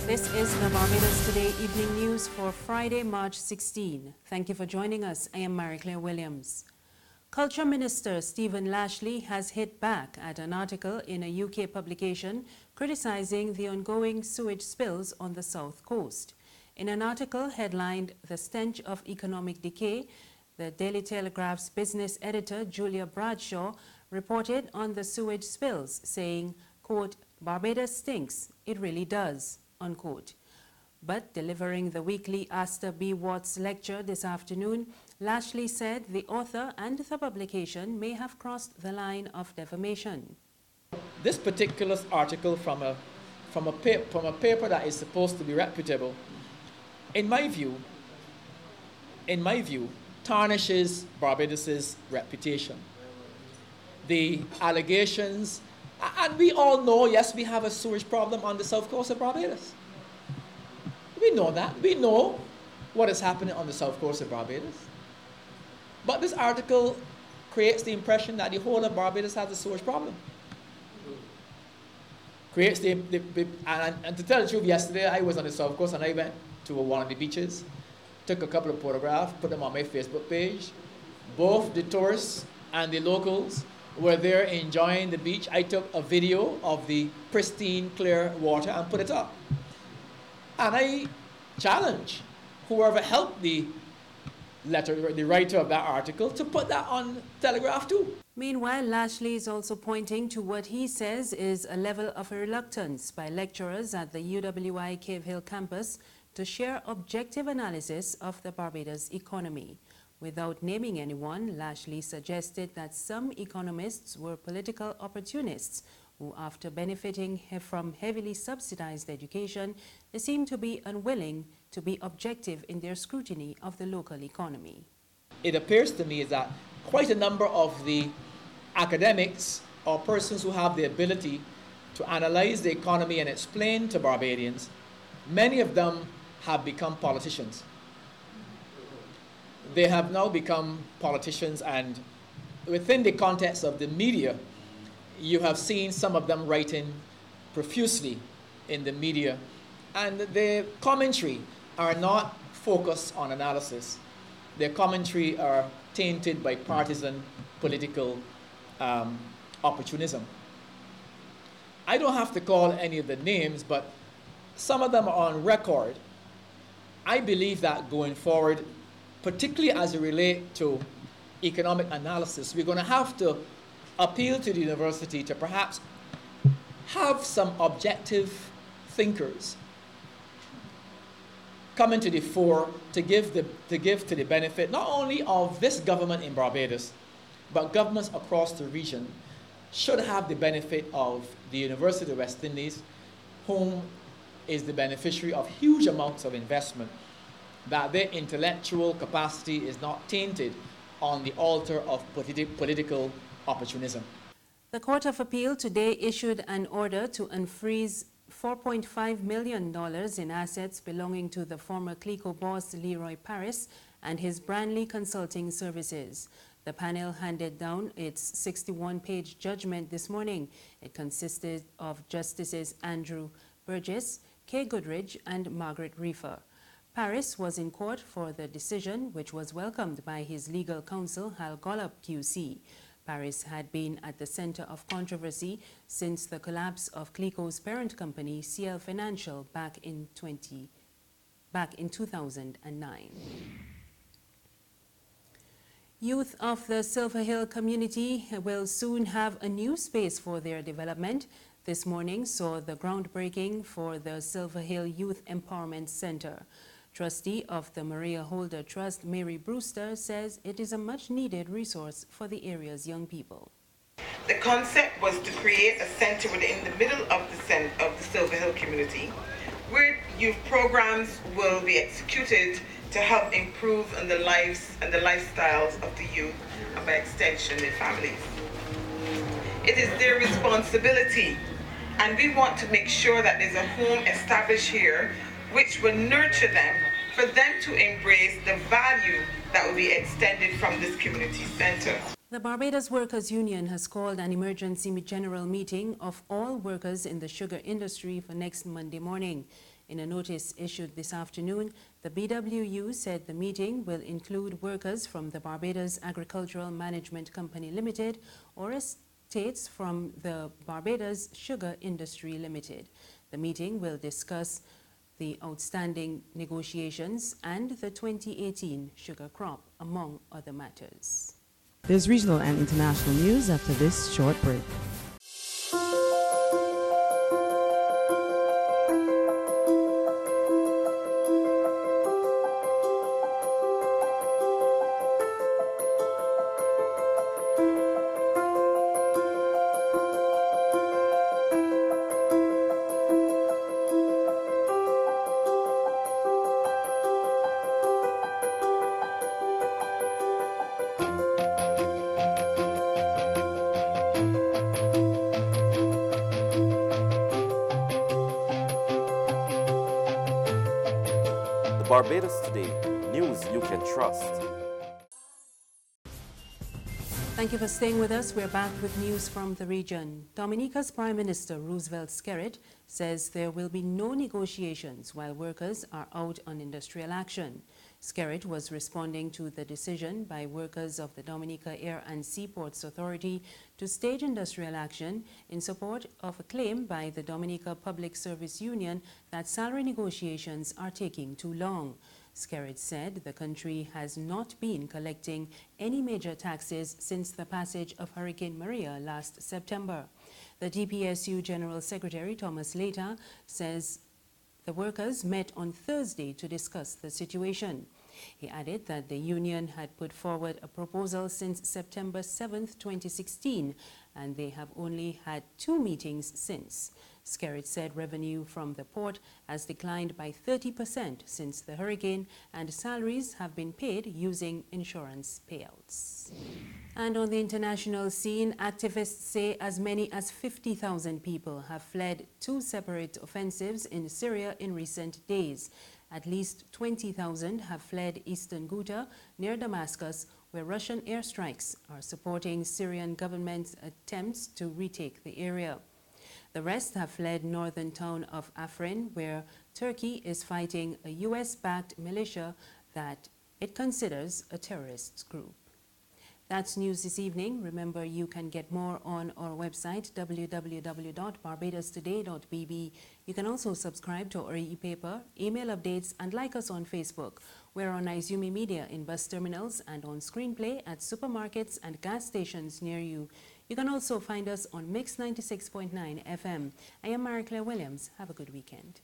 This is the Barbados Today evening news for Friday, March 16. Thank you for joining us. I am Mary-Claire Williams. Culture Minister Stephen Lashley has hit back at an article in a UK publication criticising the ongoing sewage spills on the south coast. In an article headlined "The Stench of Economic Decay," the Daily Telegraph's business editor Julia Bradshaw reported on the sewage spills, saying, quote, "Barbados stinks, it really does," unquote. But delivering the weekly Astor B. Watts lecture this afternoon, Lashley said the author and the publication may have crossed the line of defamation. This particular article from a paper that is supposed to be reputable, in my view, tarnishes Barbados's reputation. The allegations, and we all know, yes, we have a sewage problem on the south coast of Barbados. We know that. We know what is happening on the south coast of Barbados. But this article creates the impression that the whole of Barbados has a sewage problem. Creates and to tell the truth, yesterday I was on the south coast and I went to one of the beaches, took a couple of photographs, put them on my Facebook page. Both the tourists and the locals were there enjoying the beach. I took a video of the pristine, clear water and put it up. And I challenge whoever helped the writer of that article to put that on Telegraph too. Meanwhile, Lashley is also pointing to what he says is a level of reluctance by lecturers at the UWI Cave Hill campus to share objective analysis of the Barbados economy. Without naming anyone, Lashley suggested that some economists were political opportunists who, after benefiting from heavily subsidized education, they seem to be unwilling to be objective in their scrutiny of the local economy. It appears to me that quite a number of the academics or persons who have the ability to analyze the economy and explain to Barbadians, many of them have become politicians. They have now become politicians, and within the context of the media, you have seen some of them writing profusely in the media, and their commentary are not focused on analysis. Their commentary are tainted by partisan political opportunism. I don't have to call any of the names, but some of them are on record. I believe that going forward, particularly as it relates to economic analysis, we're going to have to appeal to the university to perhaps have some objective thinkers come into the fore to give to the benefit not only of this government in Barbados, but governments across the region should have the benefit of the University of West Indies, whom is the beneficiary of huge amounts of investment, that their intellectual capacity is not tainted on the altar of political opportunism. The Court of Appeal today issued an order to unfreeze $4.5 million in assets belonging to the former Clico boss Leroy Paris and his Brantley Consulting Services. The panel handed down its 61-page judgment this morning. It consisted of Justices Andrew Burgess, Kay Goodridge, and Margaret Reefer. Paris was in court for the decision, which was welcomed by his legal counsel, Hal Gollop QC. Paris had been at the center of controversy since the collapse of Clico's parent company, CL Financial, back in 2009. Youth of the Silver Hill community will soon have a new space for their development. This morning saw the groundbreaking for the Silver Hill Youth Empowerment Center. Trustee of the Maria Holder Trust, Mary Brewster, says it is a much-needed resource for the area's young people. The concept was to create a center within the middle of the Silver Hill community, where youth programs will be executed to help improve on the lives and the lifestyles of the youth and by extension their families. It is their responsibility, and we want to make sure that there's a home established here which will nurture them, for them to embrace the value that will be extended from this community center. The Barbados Workers Union has called an emergency general meeting of all workers in the sugar industry for next Monday morning. In a notice issued this afternoon, the BWU said the meeting will include workers from the Barbados Agricultural Management Company Limited or estates from the Barbados Sugar Industry Limited. The meeting will discuss the outstanding negotiations and the 2018 sugar crop, among other matters. There's regional and international news after this short break. Barbados Today, news you can trust. Thank you for staying with us. We're back with news from the region. Dominica's Prime Minister Roosevelt Skerrit says there will be no negotiations while workers are out on industrial action. Skerrit was responding to the decision by workers of the Dominica Air and Seaports Authority to stage industrial action in support of a claim by the Dominica Public Service Union that salary negotiations are taking too long. Skerrit said the country has not been collecting any major taxes since the passage of Hurricane Maria last September. The DPSU General Secretary Thomas Later says the workers met on Thursday to discuss the situation. He added that the union had put forward a proposal since September 7, 2016, and they have only had 2 meetings since. Skerrit said revenue from the port has declined by 30% since the hurricane, and salaries have been paid using insurance payouts. And on the international scene, activists say as many as 50,000 people have fled 2 separate offensives in Syria in recent days. At least 20,000 have fled eastern Ghouta near Damascus, where Russian airstrikes are supporting Syrian government's attempts to retake the area. The rest have fled northern town of Afrin, where Turkey is fighting a US-backed militia that it considers a terrorist group. That's news this evening. Remember, you can get more on our website, www.barbadostoday.bb. You can also subscribe to our e-paper, email updates, and like us on Facebook. We're on Izumi Media in bus terminals and on Screenplay at supermarkets and gas stations near you. You can also find us on Mix 96.9 FM. I am Marie Claire Williams. Have a good weekend.